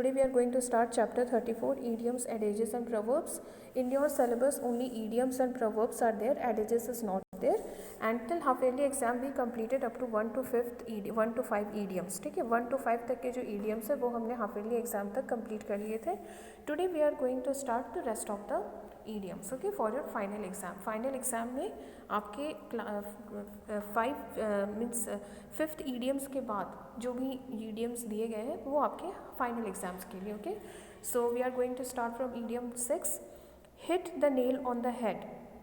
Today we are going to start chapter 34, idioms, adages and proverbs. In your syllabus only idioms and proverbs are there, adages is not there. And till half yearly exam we completed up to 1 to 5 idioms. ठीक है, 1 to 5 तक के जो idioms है वो हमने half yearly exam तक complete कर लिए थे. Today we are going to start the rest of the idioms. Okay, for your final exam. Final exam में आपके 5th idioms के बाद जो भी idioms दिए गए हैं वो आपके फाइनल एग्जाम्स के लिए. Okay, so we are going to start from idiom 6. Hit the nail on the head.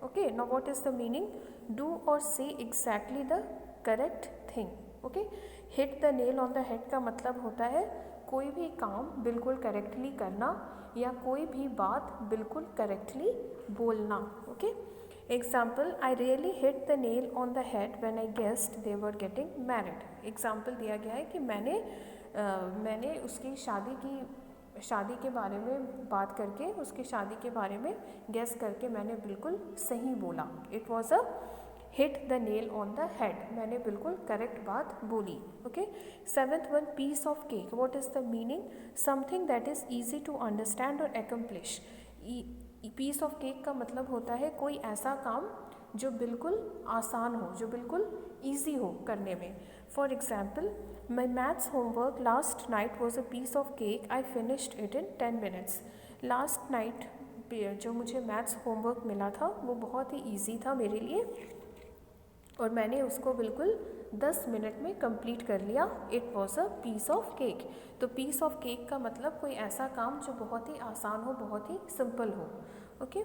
Okay, now what is the meaning? Do or say exactly the correct thing. Okay, hit the nail on the head का मतलब होता है कोई भी काम बिल्कुल correctly करना या कोई भी बात बिल्कुल करेक्टली बोलना. Okay, example, I really hit the nail on the head when I guessed they were getting married. Example दिया गया है कि मैंने उसकी शादी के बारे में बात करके, उसकी शादी के बारे में गेस करके मैंने बिल्कुल सही बोला. It was a hit the nail on the head. मैंने बिल्कुल करेक्ट बात बोली. Okay, 7th one, piece of cake. What is the meaning? Something that is easy to understand or accomplish. Piece of cake का मतलब होता है कोई ऐसा काम जो बिल्कुल आसान हो, जो बिल्कुल ईजी हो करने में. For example, my maths homework last night was a piece of cake. I finished it in 10 minutes. Last night जो मुझे मैथ्स होमवर्क मिला था वो बहुत ही ईजी था मेरे लिए और मैंने उसको बिल्कुल 10 मिनट में कंप्लीट कर लिया. It was a piece of cake. तो पीस ऑफ केक का मतलब कोई ऐसा काम जो बहुत ही आसान हो, बहुत ही सिंपल हो. ओके,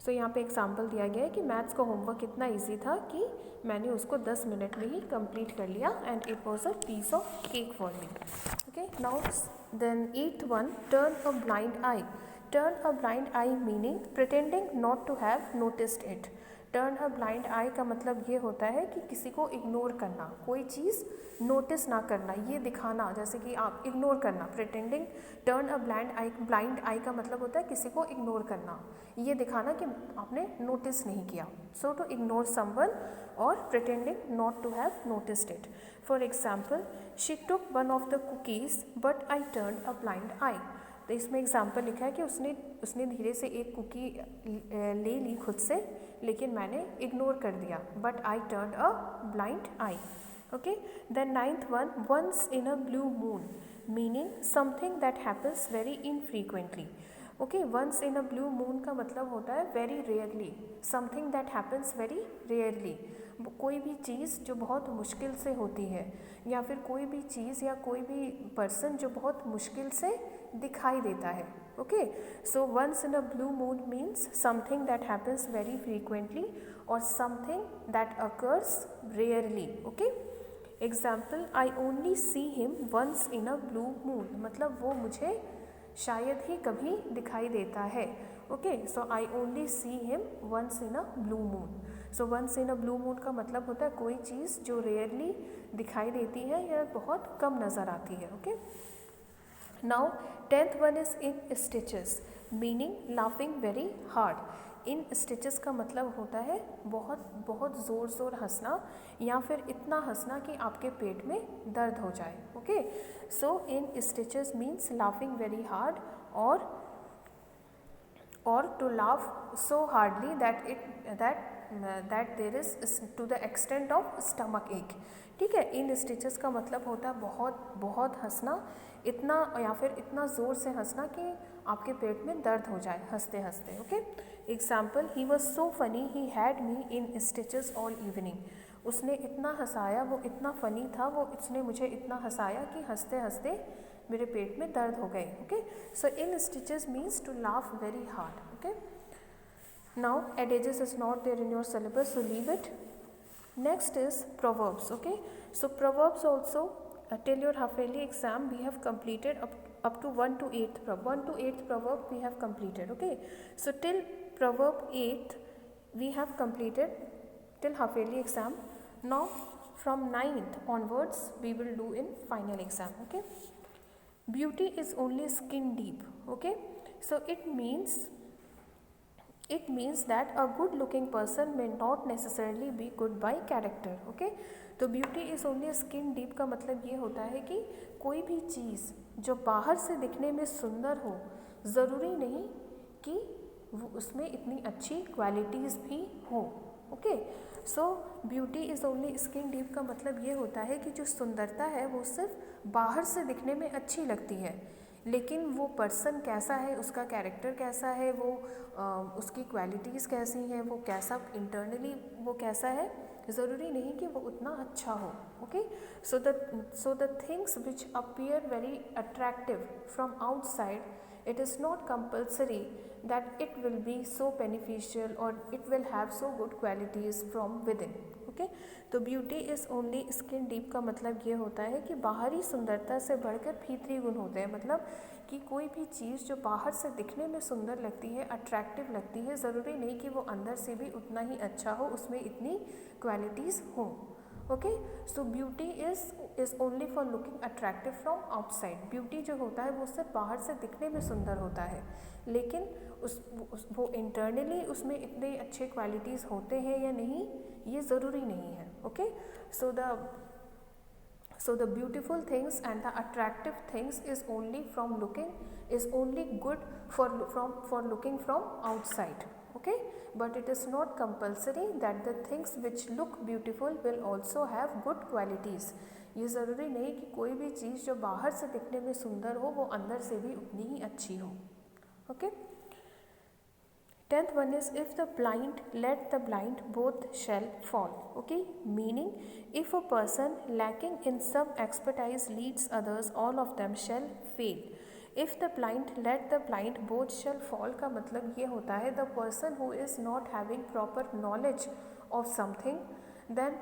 सो यहाँ पे एग्जाम्पल दिया गया है कि मैथ्स का होमवर्क इतना इजी था कि मैंने उसको 10 मिनट में ही कंप्लीट कर लिया and it was a piece of cake for me. Okay, now then 8th one, turn a blind eye. Turn a blind eye meaning pretending not to have noticed it. Turn a blind eye का मतलब ये होता है कि किसी को ignore करना, कोई चीज़ नोटिस ना करना, ये दिखाना, जैसे कि आप इग्नोर करना. Pretending, turn a blind eye का मतलब होता है किसी को इग्नोर करना, ये दिखाना कि आपने नोटिस नहीं किया. So to ignore someone or pretending not to have noticed it. For example, she took one of the cookies but I turn a blind eye. तो इसमें एग्जाम्पल लिखा है कि उसने धीरे से एक कुकी ले ली खुद से, लेकिन मैंने इग्नोर कर दिया. But I turn a blind eye. Okay, then 9th one, once in a blue moon meaning something that happens very infrequently. Okay, once in a blue moon का मतलब होता है very rarely, something that happens very rarely. कोई भी चीज़ जो बहुत मुश्किल से होती है या फिर कोई भी चीज़ या कोई भी पर्सन जो बहुत मुश्किल से दिखाई देता है. Okay, so once in a blue moon means something that happens very frequently or something that occurs rarely. Okay, example, I only see him once in a blue moon. मतलब वो मुझे शायद ही कभी दिखाई देता है. Okay, so I only see him once in a blue moon. So once in a blue moon का मतलब होता है कोई चीज़ जो रेयरली दिखाई देती है या बहुत कम नज़र आती है. Okay, now 10th one is in stitches meaning laughing very hard. In stitches का मतलब होता है बहुत बहुत ज़ोर हंसना या फिर इतना हंसना कि आपके पेट में दर्द हो जाए. Okay, so in stitches means laughing very hard or to laugh so hardly that there is to the extent of stomach ache. ठीक है, इन स्टिचेस का मतलब होता है बहुत बहुत हंसना, इतना या फिर इतना ज़ोर से हंसना कि आपके पेट में दर्द हो जाए हंसते हंसते. Okay, example, he was so funny he had me in stitches all evening. उसने इतना हंसाया, वो इतना फ़नी था, वो उसने मुझे इतना हंसाया कि हंसते हंसते मेरे पेट में दर्द हो गए. Okay, so in stitches means to laugh very hard. Okay, now adages is not there in your syllabus, so leave it. Next is proverbs. Okay, so proverbs also till your half yearly exam we have completed up to 1 to 8th proverb we have completed. Okay, so till proverb 8th we have completed till half yearly exam. Now from 9th onwards we will do in final exam. Okay, beauty is only skin deep. Okay, so it means that a good looking person may not necessarily be good by character. Okay, तो beauty is only skin deep का मतलब ये होता है कि कोई भी चीज़ जो बाहर से दिखने में सुंदर हो, ज़रूरी नहीं कि वो उसमें इतनी अच्छी क्वालिटीज़ भी हो। Okay, so beauty is only skin deep का मतलब ये होता है कि जो सुंदरता है वो सिर्फ बाहर से दिखने में अच्छी लगती है, लेकिन वो पर्सन कैसा है, उसका कैरेक्टर कैसा है, वो उसकी क्वालिटीज़ कैसी हैं, वो कैसा इंटरनली वो कैसा है, ज़रूरी नहीं कि वो उतना अच्छा हो। Okay, so the things which appear very attractive from outside, it is not compulsory that it will be so beneficial or it will have so good qualities from within. Okay, तो beauty is only skin deep का मतलब ये होता है कि बाहरी सुंदरता से बढ़कर भीतरी गुण होते हैं। मतलब कि कोई भी चीज़ जो बाहर से दिखने में सुंदर लगती है, अट्रैक्टिव लगती है, ज़रूरी नहीं कि वो अंदर से भी उतना ही अच्छा हो, उसमें इतनी क्वालिटीज़ हों। Okay, so beauty is only for looking attractive from outside. Beauty जो होता है वो सिर्फ बाहर से दिखने में सुंदर होता है, लेकिन वो इंटरनली उसमें इतने अच्छे क्वालिटीज़ होते हैं या नहीं, ये ज़रूरी नहीं है। Okay, so the beautiful things and the attractive things is only good for looking from outside. Okay, but it is not compulsory that the things which look beautiful will also have good qualities. ये ज़रूरी नहीं कि कोई भी चीज़ जो बाहर से दिखने में सुंदर हो वो अंदर से भी उतनी ही अच्छी हो। Okay, 10th one is, if the blind let the blind, both shall fall. Okay, meaning if a person lacking in some expertise leads others, all of them shall fail. If the blind let the blind, both shall fall का मतलब ये होता है the person who is not having proper knowledge of something, then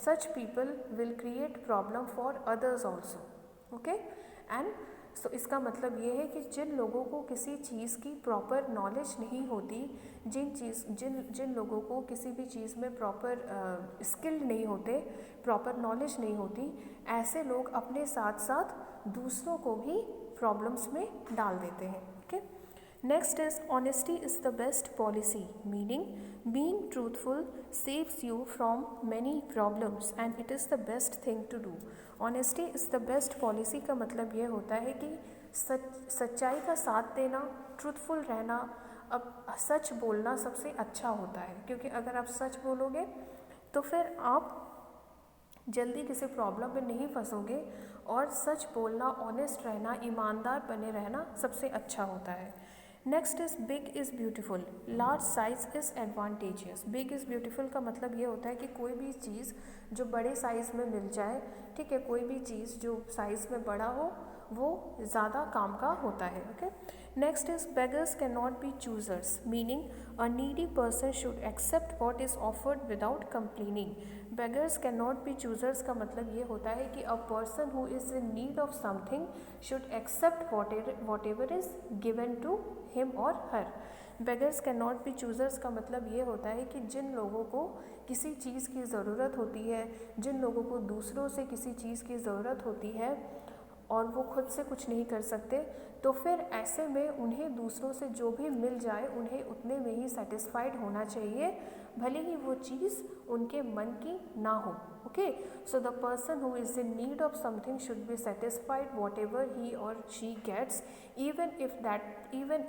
such people will create problem for others also. Okay, and सो इसका मतलब ये है कि जिन लोगों को किसी चीज़ की प्रॉपर नॉलेज नहीं होती, जिन लोगों को किसी भी चीज़ में प्रॉपर स्किल्ड नहीं होते, प्रॉपर नॉलेज नहीं होती, ऐसे लोग अपने साथ साथ दूसरों को भी प्रॉब्लम्स में डाल देते हैं। Okay, next is honesty is the best policy, meaning being truthful saves you from many problems and it is the best thing to do. Honesty is the best policy का मतलब ये होता है कि सच्चाई का साथ देना, ट्रूथफुल रहना, अब सच बोलना सबसे अच्छा होता है, क्योंकि अगर आप सच बोलोगे तो फिर आप जल्दी किसी प्रॉब्लम में नहीं फंसोगे, और सच बोलना, ऑनेस्ट रहना, ईमानदार बने रहना सबसे अच्छा होता है। Next is big is beautiful, large size is advantageous. Big is beautiful का मतलब ये होता है कि कोई भी चीज़ जो बड़े साइज़ में मिल जाए, ठीक है, कोई भी चीज़ जो साइज़ में बड़ा हो वो ज़्यादा काम का होता है। Okay, next is beggars can not be choosers, meaning a needy person should accept what is offered without complaining. Beggars can not be choosers का मतलब ये होता है कि a person who is in need of something should accept whatever is given to him or her. Beggars can not be choosers का मतलब ये होता है कि जिन लोगों को किसी चीज़ की ज़रूरत होती है, जिन लोगों को दूसरों से किसी चीज़ की ज़रूरत होती है और वो खुद से कुछ नहीं कर सकते, तो फिर ऐसे में उन्हें दूसरों से जो भी मिल जाए उन्हें उतने में ही सेटिस्फाइड होना चाहिए, भले ही वो चीज़ उनके मन की ना हो। Okay, so the person who is in need of something should be satisfied whatever he or she gets, even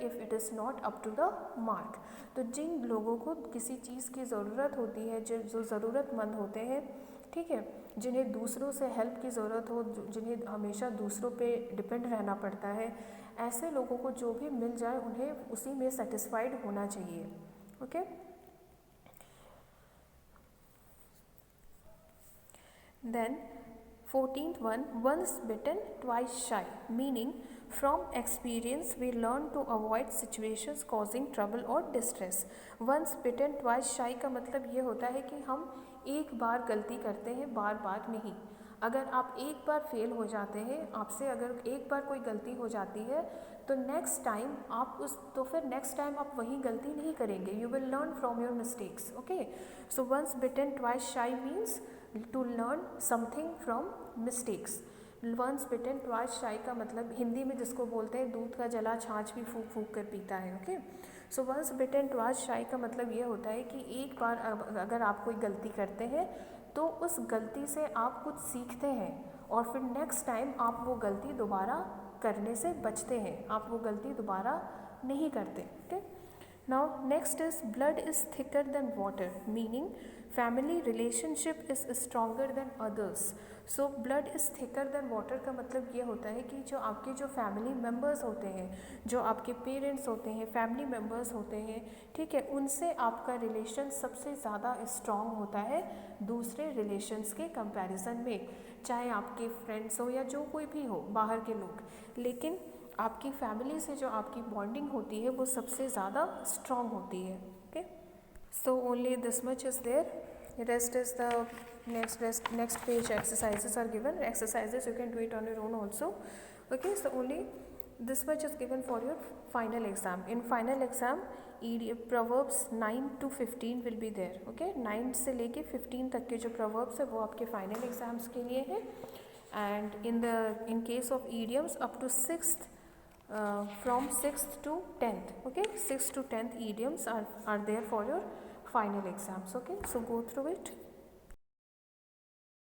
if it is not up to the mark. तो जिन लोगों को किसी चीज़ की ज़रूरत होती है, जो ज़रूरतमंद होते हैं, ठीक है, जिन्हें दूसरों से हेल्प की ज़रूरत हो, जिन्हें हमेशा दूसरों पे डिपेंड रहना पड़ता है, ऐसे लोगों को जो भी मिल जाए उन्हें उसी में सेटिस्फाइड होना चाहिए। Okay, then 14th one, once bitten twice shy, meaning from experience we learn to avoid situations causing trouble or distress. once bitten twice shy का मतलब ये होता है कि हम एक बार गलती करते हैं, बार बार नहीं। अगर आप एक बार फेल हो जाते हैं, आपसे अगर एक बार कोई गलती हो जाती है, तो नेक्स्ट टाइम आप वही गलती नहीं करेंगे। You will learn from your mistakes. Okay, so once bitten twice shy means to learn something from mistakes. Once bitten twice shy का मतलब हिंदी में जिसको बोलते हैं दूध का जला छाछ भी फूक फूक कर पीता है। Okay, so once bitten twice shy का मतलब ये होता है कि एक बार अगर आप कोई गलती करते हैं तो उस गलती से आप कुछ सीखते हैं और फिर नेक्स्ट टाइम आप वो गलती दोबारा करने से बचते हैं, आप वो गलती दोबारा नहीं करते. Okay, now next is blood is thicker than water, meaning family relationship is stronger than others. So blood is thicker than water का मतलब ये होता है कि जो आपके जो फैमिली मेम्बर्स होते हैं, जो आपके पेरेंट्स होते हैं, फैमिली मेम्बर्स होते हैं, ठीक है, उनसे आपका रिलेशन सबसे ज़्यादा स्ट्रॉन्ग होता है दूसरे रिलेशंस के कंपैरिजन में, चाहे आपके फ्रेंड्स हो या जो कोई भी हो बाहर के लोग, लेकिन आपकी फैमिली से जो आपकी बॉन्डिंग होती है वो सबसे ज़्यादा स्ट्रॉन्ग होती है. Okay, so only this much is there. Rest is the next page. Exercises are given. Exercises you can do it on your own also. Okay, so only this much is given for your final exam. In final exam, proverbs 9 to 15 will be there. Okay, 9 से लेके 15 तक के जो proverbs है वो आपके final exams के लिए है. And in case of idioms up to 6th, from 6th to 10th. Okay, 6th to 10th idioms are there for your final exams. Okay, so go through it.